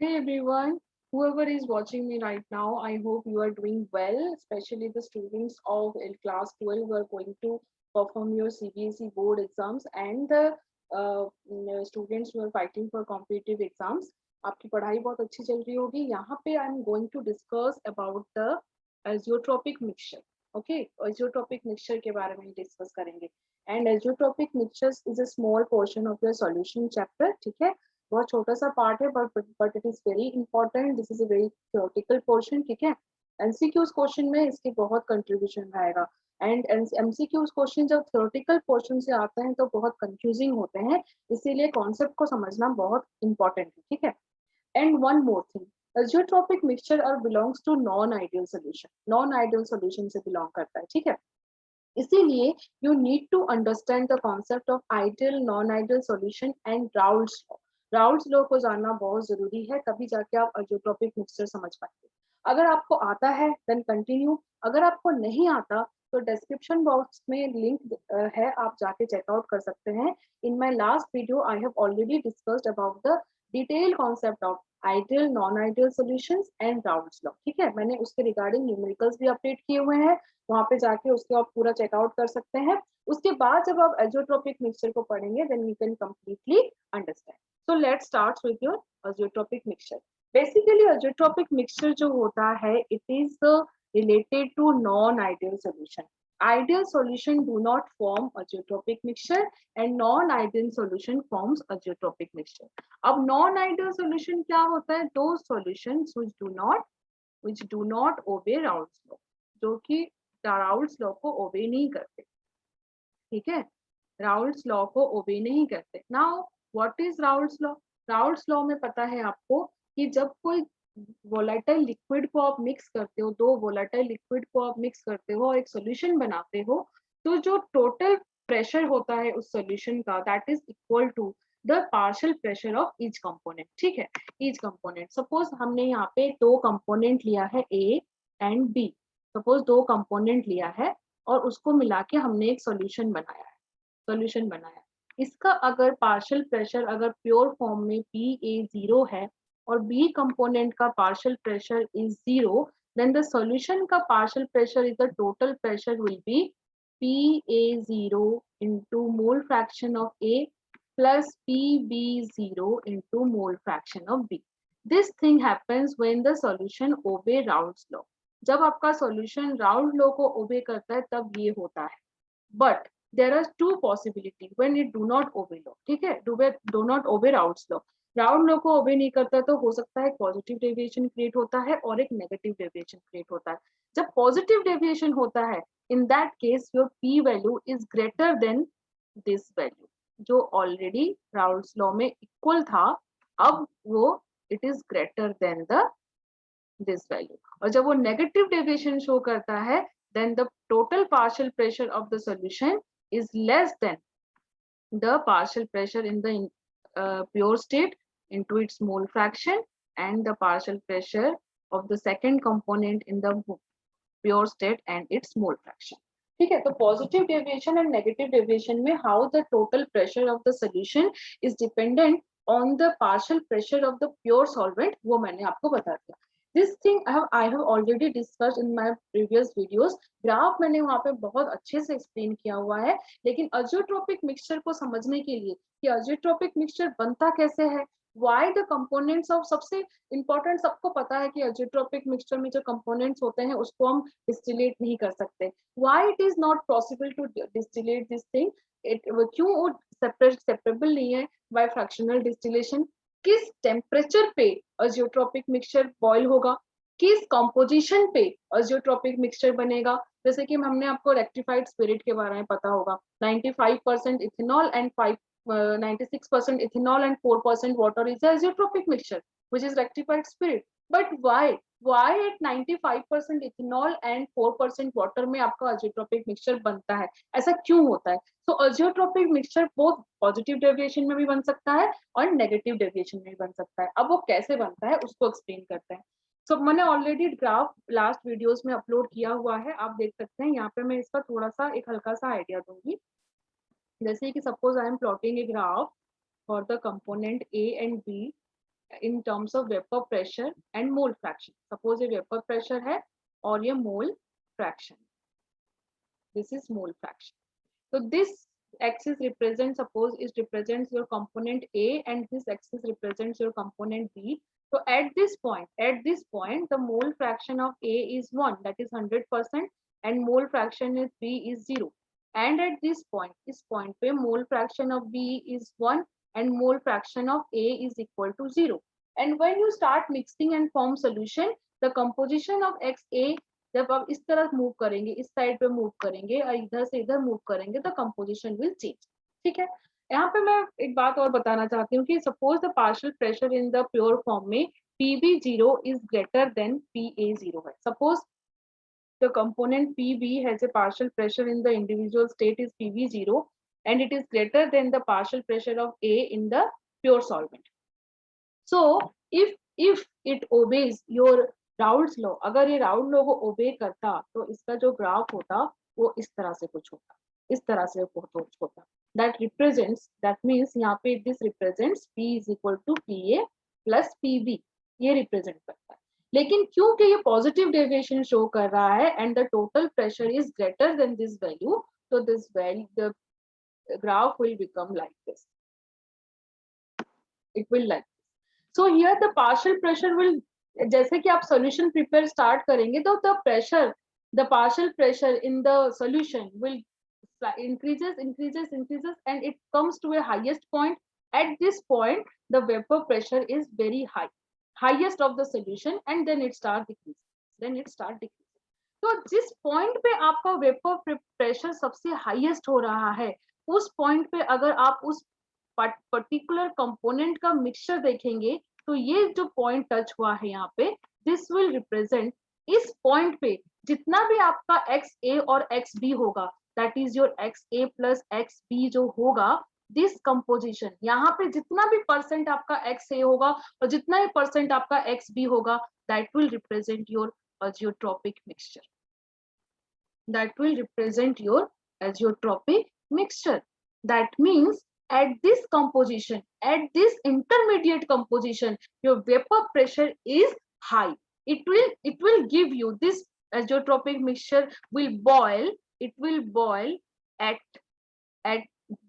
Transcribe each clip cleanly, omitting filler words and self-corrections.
Hey everyone, whoever is watching me right now, I hope you are doing well, especially the students of class 12 who are going to perform your CBSE board exams and the students who are fighting for competitive exams. आपकी पढ़ाई बहुत अच्छी चल रही होगी. यहाँ पे I'm going to discuss about the azeotropic mixture. Okay, azeotropic mixture के बारे में डिस्कस करेंगे. And azeotropic mixtures is a small portion of your solution chapter. ठीक है, बहुत छोटा सा पार्ट है but it is very important. This is a very theoretical portion. ठीक है, एमसीक्यूज क्वेश्चन में इसके बहुत कंट्रीब्यूशन रहेगा. एंड एमसीक्यूज क्वेश्चन जब थ्योरेटिकल पोर्शन से आते हैं तो बहुत कंफ्यूजिंग होते हैं, इसीलिए कॉन्सेप्ट को समझना बहुत इंपॉर्टेंट है. ठीक है, and one more thing, azeotropic mixture और belongs to non ideal solution. non ideal solution से belong करता है. ठीक है, इसीलिए you need to understand the concept of ideal non ideal solution and Raoult's law. Raoult's law को जानना बहुत जरूरी है, तभी जाके आप अजोट्रोपिक मिक्सचर समझ पाएंगे. अगर आपको आता है देन कंटिन्यू, अगर आपको नहीं आता तो डिस्क्रिप्शन बॉक्स में लिंक है, आप जाके चेकआउट कर सकते हैं. In my last video I have already discussed about the detail concept of ideal non ideal solutions and Raoult's law. ठीक है, मैंने उसके रिगार्डिंग न्यूमेरिकल्स भी अपडेट किए हुए हैं, वहां पे जाके उसके आप पूरा चेकआउट कर सकते हैं. उसके बाद जब आप एजोट्रोपिक मिक्सचर को पढ़ेंगे then you can completely understand. So let's start with your azeotropic mixture. Basically azeotropic mixture जो होता है it is related to non-ideal solution. Ideal solution do not form azeotropic mixture and non-ideal solution forms azeotropic mixture. अब non-ideal solution क्या होता है? Those solutions which do not obey Raoult's law, जो कि Raoult's law को obey नहीं करते. ठीक है, राउल्ट्स लॉ को ओबे नहीं करते. Now what is Raoult's law? Raoult's law में पता है आपको कि जब कोई वोलेटाइल लिक्विड को आप मिक्स करते हो, दो वोलेटाइल लिक्विड को आप मिक्स करते हो और एक सॉल्यूशन बनाते हो, तो जो टोटल प्रेशर होता है उस सॉल्यूशन का that is equal to the partial pressure of each component. ठीक है, ईच कंपोनेंट. सपोज हमने यहाँ पे दो कंपोनेंट लिया है ए एंड बी. सपोज दो कंपोनेंट लिया है और उसको मिला के हमने एक सॉल्यूशन बनाया है. सॉल्यूशन बनाया, इसका अगर पार्शियल प्रेशर अगर प्योर फॉर्म में पी ए जीरो है और बी कंपोनेंट का partial pressure is zero, then the solution का partial pressure is the total pressure will be P A zero into mole fraction of A plus P B zero into mole fraction of B. This thing happens when the solution obey Raoult's law. जब आपका solution Raoult law को ओबे करता है तब ये होता है. But there are two possibility when it do not obey law. ठीक है, do not obey Raoult's law. Raoult law को ओबे नहीं करता तो हो सकता है पॉजिटिव डेविएशन क्रिएट होता है और एक नेगेटिव डेविएशन क्रिएट होता है. जब पॉजिटिव डेविएशन होता है in that case your P value is greater than this value जो ऑलरेडी राउल्ट्स लॉ में इक्वल था, अब वो it is greater then the this value. और जब वो नेगेटिव डेविएशन शो करता है then the total partial pressure of the solution is less than the partial pressure in the pure state into its mole fraction and the partial pressure of the second component in the pure state and its mole fraction. ठीक है, तो positive deviation and negative deviation में how the total pressure of the solution is dependent on the partial pressure of the pure solvent, वो मैंने आपको बता दिया. This thing I have already discussed in my previous videos. Graph मैंने वहां पे बहुत अच्छे से एक्सप्लेन किया हुआ है, लेकिन अजियोट्रोपिक मिक्सचर को समझने के लिए कि अजियोट्रोपिक मिक्सचर बनता कैसे है, व्हाई द कंपोनेंट्स ऑफ, सबसे इंपॉर्टेंट सबको पता है कि अजियोट्रोपिक मिक्सचर में जो कंपोनेंट्स होते हैं उसको हम डिस्टिलेट नहीं कर सकते. Why it is not possible to distillate this thing, क्यों सेपरेबल नहीं है बाय फ्रैक्शनल डिस्टिलेशन. किस टेम्परेचर पे अजियोट्रोपिक मिक्सचर बॉयल होगा, किस कंपोजिशन पे अजियोट्रोपिक मिक्सचर बनेगा. जैसे कि हमने आपको रेक्टिफाइड स्पिरिट के बारे में पता होगा, 95% ethanol and 96% ethanol and 4% water is the azeotropic mixture which is rectified spirit. But why at 95% ethanol and 4% water में आपका azeotropic mixture बनता है, ऐसा क्यों होता है? So azeotropic mixture both positive deviation में भी बन सकता है और negative deviation में भी बन सकता है. अब वो कैसे बनता है उसको एक्सप्लेन करते हैं. So मैंने ऑलरेडी ग्राफ लास्ट वीडियोस में अपलोड किया हुआ है, आप देख सकते हैं. यहाँ पे मैं इसका थोड़ा सा एक हल्का सा आइडिया दूंगी. जैसे कि suppose I am plotting a graph for the component A and B in terms of vapor pressure and mole fraction. Suppose ये vapor pressure है और ये mole fraction. This is mole fraction. So this axis represents, suppose it represents your component A and this axis represents your component B. So at this point, the mole fraction of A is 1, that is 100%, and mole fraction of B is 0. And at this point पे mole fraction of B is 1 and mole fraction of A is equal to 0. And when you start mixing and form solution, the composition of XA, जब आप इस तरह move करेंगे, इस side पे move करेंगे और इधर से इधर मूव करेंगे, तो कंपोजिशन विल चेंज. ठीक है. यहाँ पे मैं एक बात और बताना चाहती हूँ कि suppose the partial pressure in the pure form में PB0 is greater then PA0 है. Suppose the component PB has a partial pressure in the individual state is PB0 and it is greater than the partial pressure of A in the pure solvent. So if it obeys your Raoult's law, अगर ये Raoult law को ओबे करता तो इसका जो graph होता वो इस तरह से कुछ होता, इस तरह से कुछ होता. That means यहाँ पे this represents P is equal to PA plus PB, ये रिप्रेजेंट करता है. लेकिन क्योंकि ये पॉजिटिव डेविएशन शो कर रहा है and the total pressure is greater than this value, तो this value the graph will become like this. It will like. So here the partial pressure will, जैसे कि आप सॉल्यूशन प्रिपेयर स्टार्ट करेंगे तो the partial pressure in the solution will increases and it comes to a highest point. At this point the vapor pressure is very high, highest of the solution, and then it start decreasing. तो जिस point पे आपका vapour pressure सबसे highest हो रहा है, उस point पे अगर आप उस पर्टिकुलर कंपोनेंट का मिक्सचर देखेंगे तो ये जो पॉइंट टच हुआ है यहाँ पे, दिस विल रिप्रेजेंट, इस पॉइंट पे जितना भी आपका XA और XB होगा, that is your XA plus XB जो होगा, दिस कंपोजिशन, यहाँ पे जितना भी परसेंट आपका XA होगा और जितना ही परसेंट आपका XB होगा, that will represent your azeotropic mixture. That will represent your azeotropic mixture. That means at this composition, at this intermediate composition, your vapor pressure is high. It will give you this azeotropic mixture will boil. It will boil at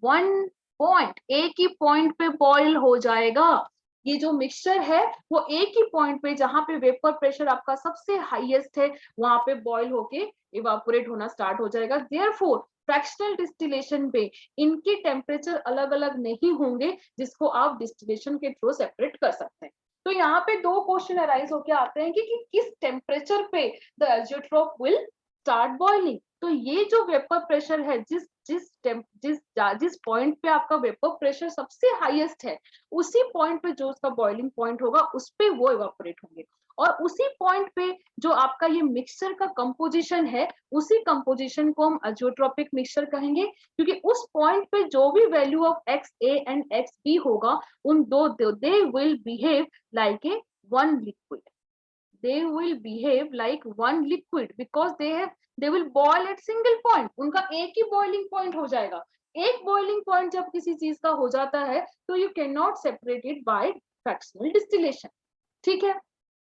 one point. एक ही point पे boil हो जाएगा. ये जो mixture है वो एक ही point पे, जहां पे वेपर प्रेशर आपका सबसे हाईएस्ट है, वहां पे बॉईल होके इवापोरेट होना स्टार्ट हो जाएगा. देयरफॉर फ्रैक्शनल डिस्टिलेशन पे इनके टेम्परेचर अलग अलग नहीं होंगे, जिसको आप डिस्टिलेशन के थ्रू सेपरेट कर सकते हैं. तो यहाँ पे दो क्वेश्चन अराइज होके आते हैं कि किस टेम्परेचर पे the azeotrope will start boiling. तो ये जो वेपर प्रेशर है, जिस पॉइंट पे आपका वेपर प्रेशर सबसे हाईएस्ट है, उसी पॉइंट पे जो उसका बॉइलिंग पॉइंट होगा, उस पे वो इवापोरेट होंगे. और उसी पॉइंट पे जो आपका ये मिक्सचर का कंपोजिशन है, उसी कंपोजिशन को हम एजियोट्रोपिक मिक्सचर कहेंगे, क्योंकि उस पॉइंट पे जो भी value of XA and XB होगा, उन they will behave like a one liquid. They will behave like one liquid because they will boil at single point. उनका एक ही boiling point हो जाएगा. एक boiling point जब किसी चीज का हो जाता है तो you cannot separate it by fractional distillation. ठीक है.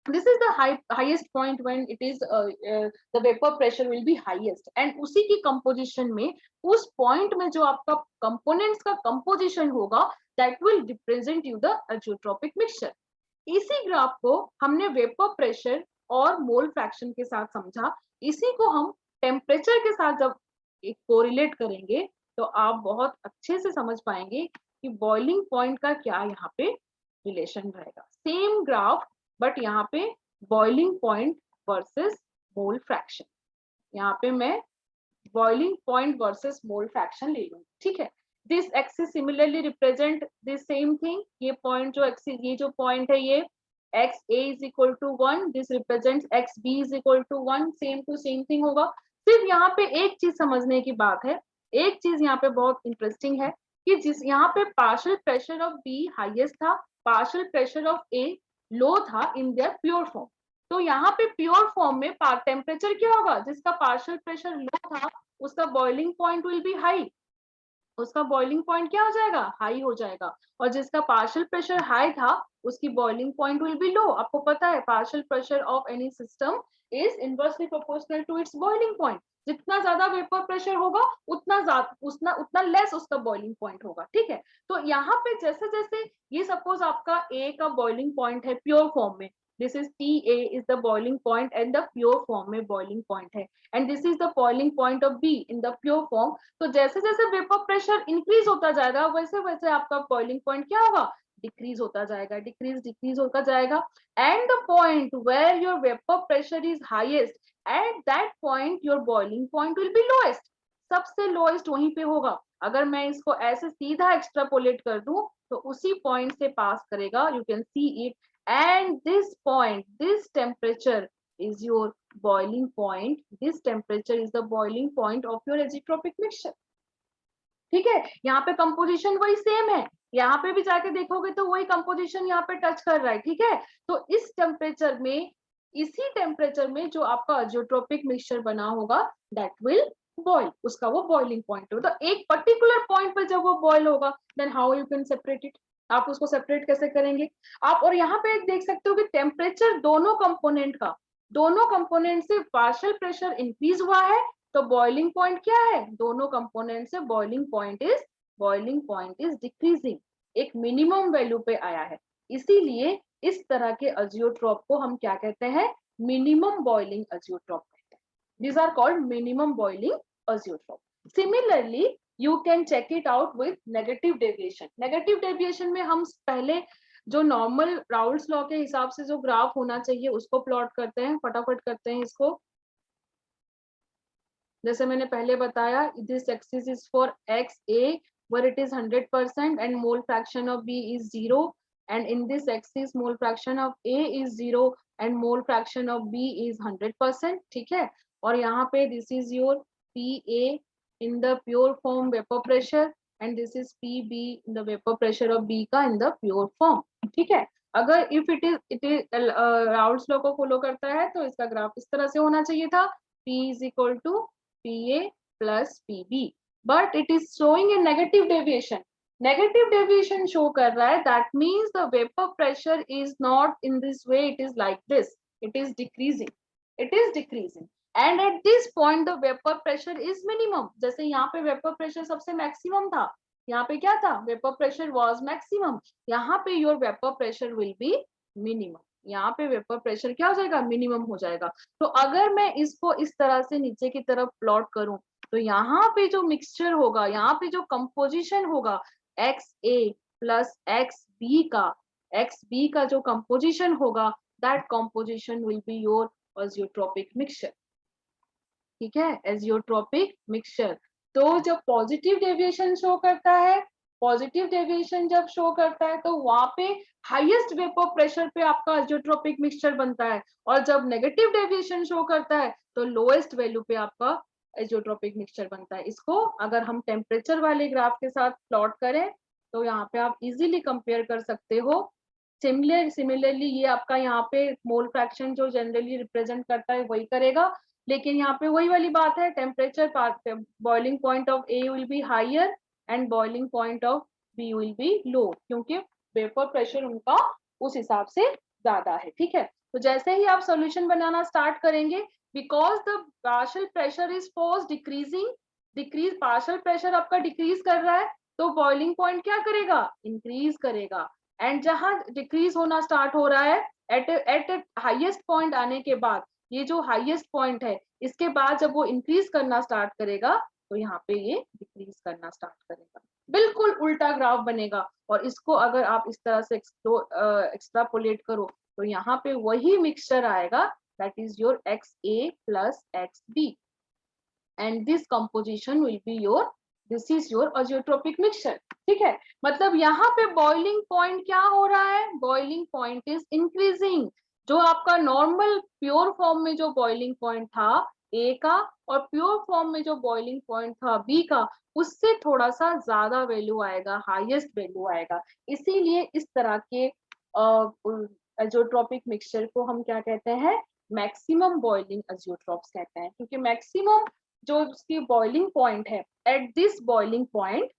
This is the highest point when it is the vapor pressure will be highest, and उसी की composition में, उस point में जो आपका components का composition होगा, that will represent you the azeotropic mixture. इसी ग्राफ को हमने वेपर प्रेशर और मोल फ्रैक्शन के साथ समझा. इसी को हम टेम्परेचर के साथ जब एक कोरिलेट करेंगे तो आप बहुत अच्छे से समझ पाएंगे कि बॉइलिंग पॉइंट का क्या यहाँ पे रिलेशन रहेगा. सेम ग्राफ, बट यहाँ पे boiling point versus mole fraction. यहाँ पे मैं boiling point versus mole fraction ले लूंगी. ठीक है. This axis similarly represent the same thing. ये point जो axis, ये जो point है, ये XA is equal to 1. This represents XB is equal to 1. Same to same thing होगा. सिर्फ यहाँ पे एक चीज समझने की बात है, एक चीज यहाँ पे बहुत इंटरेस्टिंग है कि जिस यहाँ पे partial pressure of B highest था, पार्शियल प्रेशर ऑफ A लो था इन देयर प्योर फॉर्म. तो यहाँ पे प्योर फॉर्म में टेम्परेचर क्या होगा, जिसका पार्शियल प्रेशर लो था उसका boiling point will B high, उसका बॉइलिंग पॉइंट क्या हो जाएगा, हाई हो जाएगा. और जिसका पार्शियल प्रेशर हाई था उसकी boiling point will be low. आपको पता है partial pressure of any system is inversely proportional to its boiling point. जितना ज्यादा वेपर प्रेशर होगा उतना ज्यादा उतना लेस उसका बॉइलिंग पॉइंट होगा। ठीक है, तो यहाँ पे जैसे जैसे ये सपोज आपका ए का बॉइलिंग पॉइंट है प्योर फॉर्म में, this is TA is the boiling point and the pure form में बॉइलिंग पॉइंट है, and this is the boiling point of B in the pure form. तो जैसे जैसे वेपर प्रेशर इंक्रीज होता जाएगा वैसे वैसे आपका बॉइलिंग पॉइंट क्या होगा, डिक्रीज होता जाएगा, डिक्रीज होता जाएगा। And the point where your vapour pressure is highest, at that point your boiling point will be lowest. सबसे लोएस्ट वहीं पे होगा। अगर मैं इसको ऐसे सीधा एक्सट्रापोलेट कर दूं तो उसी पॉइंट से पास करेगा, you can see it, and this point, this temperature is your boiling point, this temperature is the boiling point of your azeotropic mixture। ठीक है, यहाँ पे कंपोजिशन वही सेम है, यहाँ पे भी जाके देखोगे तो वही कंपोजिशन यहाँ पे टच कर रहा है। ठीक है, तो इस टेम्परेचर में, इसी टेम्परेचर में जो आपका अजियोट्रोपिक मिक्सचर बना होगा दैट विल बॉइल, उसका वो बॉइलिंग पॉइंट होगा। तो एक पर्टिकुलर पॉइंट पर जब वो बॉइल होगा then how you can separate it, आप उसको सेपरेट कैसे करेंगे आप। और यहाँ पे देख सकते हो कि टेम्परेचर दोनों कंपोनेंट का, दोनों कंपोनेंट से पार्शियल प्रेशर इंक्रीज हुआ है, तो बॉइलिंग पॉइंट क्या है, दोनों कंपोनेंट से बॉइलिंग पॉइंट इज डिक्रीजिंग, एक मिनिमम वैल्यू पे आया है। इसीलिए इस तरह के अजियोट्रॉप को हम क्या कहते हैं, मिनिमम बॉइलिंग अजियोट्रॉप कहते हैं। These are called minimum boiling azeotrope. Similarly, you can check it out with negative deviation. Negative deviation में हम पहले जो नॉर्मल राउल्स लॉ के हिसाब से जो ग्राफ होना चाहिए उसको प्लॉट करते हैं, फटाफट करते हैं इसको। जैसे मैंने पहले बताया, this axis is for XA where it is 100% and mole fraction of B is 0, and in this axis mole fraction of A is 0 and mole fraction of B is 100%। ठीक है, और यहाँ पे this is your PA in the pure form vapor pressure and this is PB in the vapor pressure of B का in the pure form। ठीक है, अगर if it is Raoul's law को फॉलो करता है तो इसका ग्राफ इस तरह से होना चाहिए था, P is equal to PA plus PB, but it is showing a negative deviation। Negative deviation show कर रहा है, that means the vapor pressure is not in this way, it is like this, it is decreasing, and at this point the vapor pressure is minimum। जैसे यहाँ पे vapor pressure सबसे maximum था, यहाँ पे क्या था, vapor pressure was maximum, यहाँ पे your vapor pressure will be minimum, यहाँ पे वेपर प्रेशर क्या हो जाएगा, मिनिमम हो जाएगा। तो अगर मैं इसको इस तरह से नीचे की तरफ प्लॉट करूं तो यहाँ पे जो मिक्सचर होगा, यहाँ पे जो कंपोजिशन होगा XA प्लस XB का जो कंपोजिशन होगा that composition will be your azeotropic mixture. ठीक है, एजियोट्रोपिक मिक्सचर। तो जब पॉजिटिव डेविएशन शो करता है, पॉजिटिव डेविएशन जब शो करता है तो वहां पे हाईएस्ट वेपर प्रेशर पे आपका एजियोट्रोपिक मिक्सचर बनता है, और जब नेगेटिव डेविएशन शो करता है तो लोएस्ट वैल्यू पे आपका एजियोट्रोपिक मिक्सचर बनता है। इसको अगर हम टेम्परेचर वाले ग्राफ के साथ प्लॉट करें तो यहाँ पे आप इजीली कंपेयर कर सकते हो। सिमिलरली ये आपका यहाँ पे मोल फ्रैक्शन जो जनरली रिप्रेजेंट करता है वही करेगा, लेकिन यहाँ पे वही वाली बात है, temperature boiling point of A will be higher and boiling point of B will be low, क्योंकि वेपर प्रेशर उनका उस हिसाब से ज्यादा है। ठीक है, तो जैसे ही आप सॉल्यूशन बनाना स्टार्ट करेंगे, because the partial pressure is force decrease partial pressure आपका डिक्रीज कर रहा है, तो बॉइलिंग पॉइंट क्या करेगा, इंक्रीज करेगा। एंड जहां डिक्रीज होना स्टार्ट हो रहा है एट हाईएस्ट पॉइंट आने के बाद, ये जो हाईएस्ट पॉइंट है इसके बाद जब वो इंक्रीज करना स्टार्ट करेगा तो यहाँ पे ये डिक्रीज करना स्टार्ट करेगा, बिल्कुल उल्टा ग्राफ बनेगा। और इसको अगर आप इस तरह से एक्सट्रापोलेट करो तो यहाँ पे वही मिक्सचर आएगा, that is your XA plus XB and this composition will be your, this is your azeotropic mixture। ठीक है, मतलब यहाँ पे बॉइलिंग पॉइंट क्या हो रहा है, बॉइलिंग पॉइंट इज इंक्रीजिंग। जो आपका नॉर्मल प्योर फॉर्म में जो बॉइलिंग पॉइंट था A का और प्योर फॉर्म में जो बॉइलिंग पॉइंट था B का, उससे थोड़ा सा ज्यादा वैल्यू आएगा, हाईएस्ट वैल्यू आएगा। इसीलिए इस तरह के अजियोट्रोपिक मिक्सचर को हम क्या कहते हैं, मैक्सिमम बॉइलिंग अजियोट्रोप्स कहते हैं, क्योंकि मैक्सिमम जो उसकी बॉइलिंग पॉइंट है, at this boiling point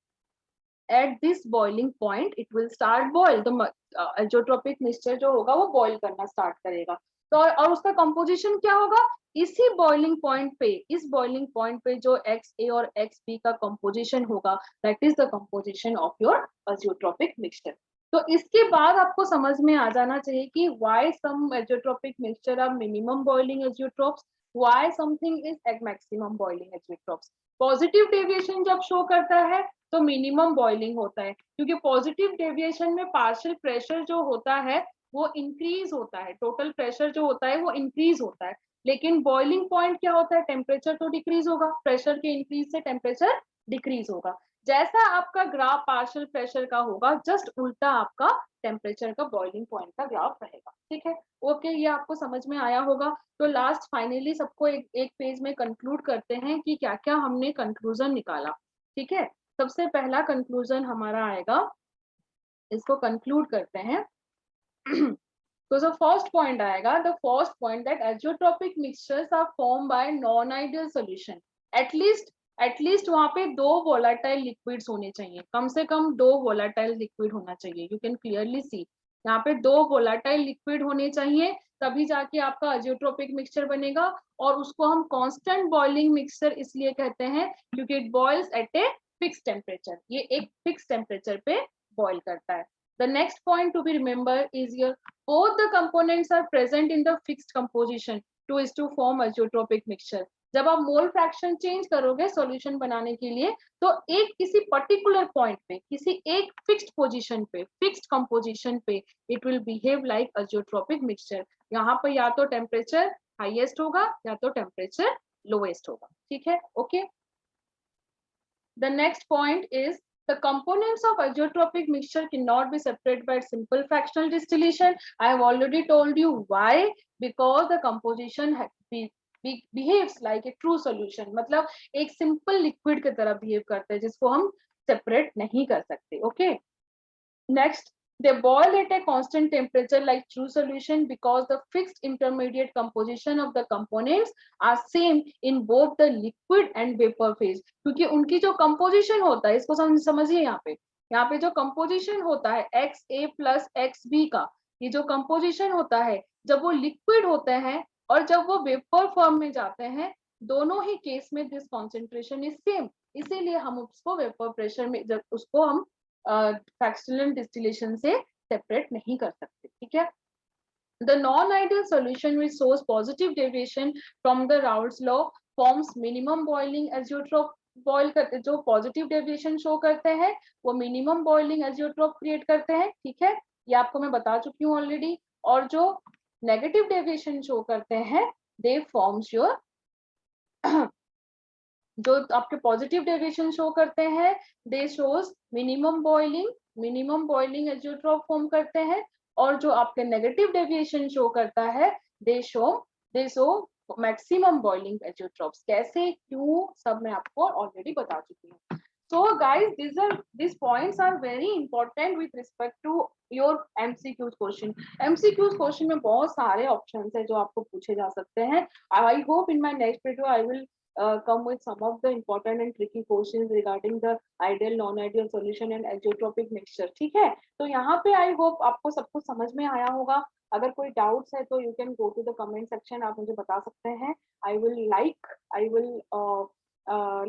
at this boiling point it will start boil, the azeotropic mixture जो होगा वो boil करना start करेगा। तो और उसका composition क्या होगा, इसी boiling point पे, इस boiling point पे जो XA और XB का composition होगा, that is the composition of your azeotropic mixture। तो इसके बाद आपको समझ में आ जाना चाहिए कि why some azeotropic mixture are minimum boiling azeotropes, why something is at maximum boiling azeotropes। Positive deviation जब शो करता है तो मिनिमम बॉइलिंग होता है, क्योंकि पॉजिटिव डेविएशन में पार्शियल प्रेशर जो होता है वो इंक्रीज होता है, टोटल प्रेशर जो होता है वो इंक्रीज होता है, लेकिन बॉइलिंग पॉइंट क्या होता है, टेम्परेचर तो डिक्रीज होगा, प्रेशर के इंक्रीज से टेम्परेचर डिक्रीज होगा। जैसा आपका ग्राफ पार्शियल प्रेशर का होगा, जस्ट उल्टा आपका टेम्परेचर का बॉइलिंग पॉइंट का ग्राफ रहेगा। ठीक है, ओके, ये आपको समझ में आया होगा। तो लास्ट फाइनली सबको एक पेज में कंक्लूड करते हैं कि क्या क्या हमने कंक्लूजन निकाला। ठीक है, सबसे पहला कंक्लूजन हमारा आएगा, इसको कंक्लूड करते हैं। तो जो फर्स्ट पॉइंट आएगा, the first point that azeotropic mixtures are formed by non-ideal solution। At least वहां पे 2 वोलाटाइल लिक्विड्स होने चाहिए, कम से कम 2 वोलाटाइल लिक्विड होना चाहिए। यू कैन क्लियरली सी यहाँ पे 2 वोलाटाइल लिक्विड होने चाहिए, तभी जाके आपका अजियोट्रोपिक मिक्सचर बनेगा। और उसको हम कांस्टेंट बॉइलिंग मिक्सचर इसलिए कहते हैं क्योंकि it boils at a fix temperature, ये एक फिक्स टेम्परेचर पे बॉइल करता है। The next point to be remembered is your both the components are present in the fixed composition to form azeotropic mixture। जब आप मोल फ्रैक्शन चेंज करोगे solution बनाने के लिए, तो एक किसी पर्टिकुलर पॉइंट पे, किसी एक फिक्स्ड पोजीशन पे, फिक्स्ड कंपोजिशन पे it will behave like azeotropic mixture. यहाँ पर या तो टेम्परेचर हाईएस्ट होगा या तो टेम्परेचर लोएस्ट होगा। ठीक है, okay. The next point is the components of azeotropic mixture cannot be separated by simple fractional distillation। I have already told you why, because the composition behaves like a true solution। मतलब एक simple liquid की तरह behave करते हैं जिसको हम separate नहीं कर सकते। Okay, next, they boil at a constant temperature like true solution because the fixed intermediate composition of the components are same in both the liquid and vapor phase। क्योंकि उनकी जो composition होता है, इसको समझिए, यहाँ पे जो composition होता है XA plus XB का, ये जो composition होता है जब वो liquid होते हैं और जब वो vapor form में जाते हैं, दोनों ही केस में this concentration is same। इसीलिए हम उसको vapor pressure में, जब उसको हम फ्रैक्शनल डिस्टिलेशन से सेपरेट नहीं कर सकते। ठीक है, the non-ideal solution which shows positive deviation from the Raoult's law forms minimum boiling azeotrope। Boil करते, जो पॉजिटिव डेविएशन शो करते हैं वो मिनिमम बॉइलिंग एजियोट्रोप क्रिएट करते हैं। ठीक है, ये आपको मैं बता चुकी हूँ ऑलरेडी। और जो नेगेटिव डेविएशन शो करते हैं दे फॉर्म्स योर जो आपके पॉजिटिव डेविएशन शो करते हैं दे shows minimum boiling azeotrope form करते हैं। और जो आपके नेगेटिव डेविएशन शो करता है दे शो मैक्सिमम बॉइलिंग एजियोट्रोप्स। कैसे, क्यों, सब मैं आपको ऑलरेडी बता चुकी हूँ। So guys, these points are very important with respect to your MCQs question। MCQs question में बहुत सारे options है जो आपको पूछे जा सकते हैं। I hope in my next video I will come with some of the important and tricky questions regarding the ideal, non-ideal solution and azeotropic mixture। ठीक है, तो यहाँ पे I hope आपको सब कुछ समझ में आया होगा। अगर कोई डाउट्स है तो you can go to the comment section, आप मुझे बता सकते हैं। I will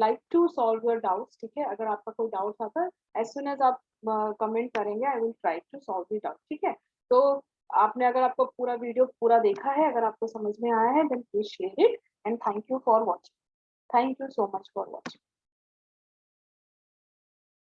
like to solve your doubts। ठीक है, अगर आपका कोई डाउट आता है as soon as आप कमेंट करेंगे I will try to solve the doubt। ठीक है, तो आपने, अगर आपको पूरा वीडियो पूरा देखा है, अगर आपको समझ में आया है then please share it and thank you for watching। Thank you so much for watching।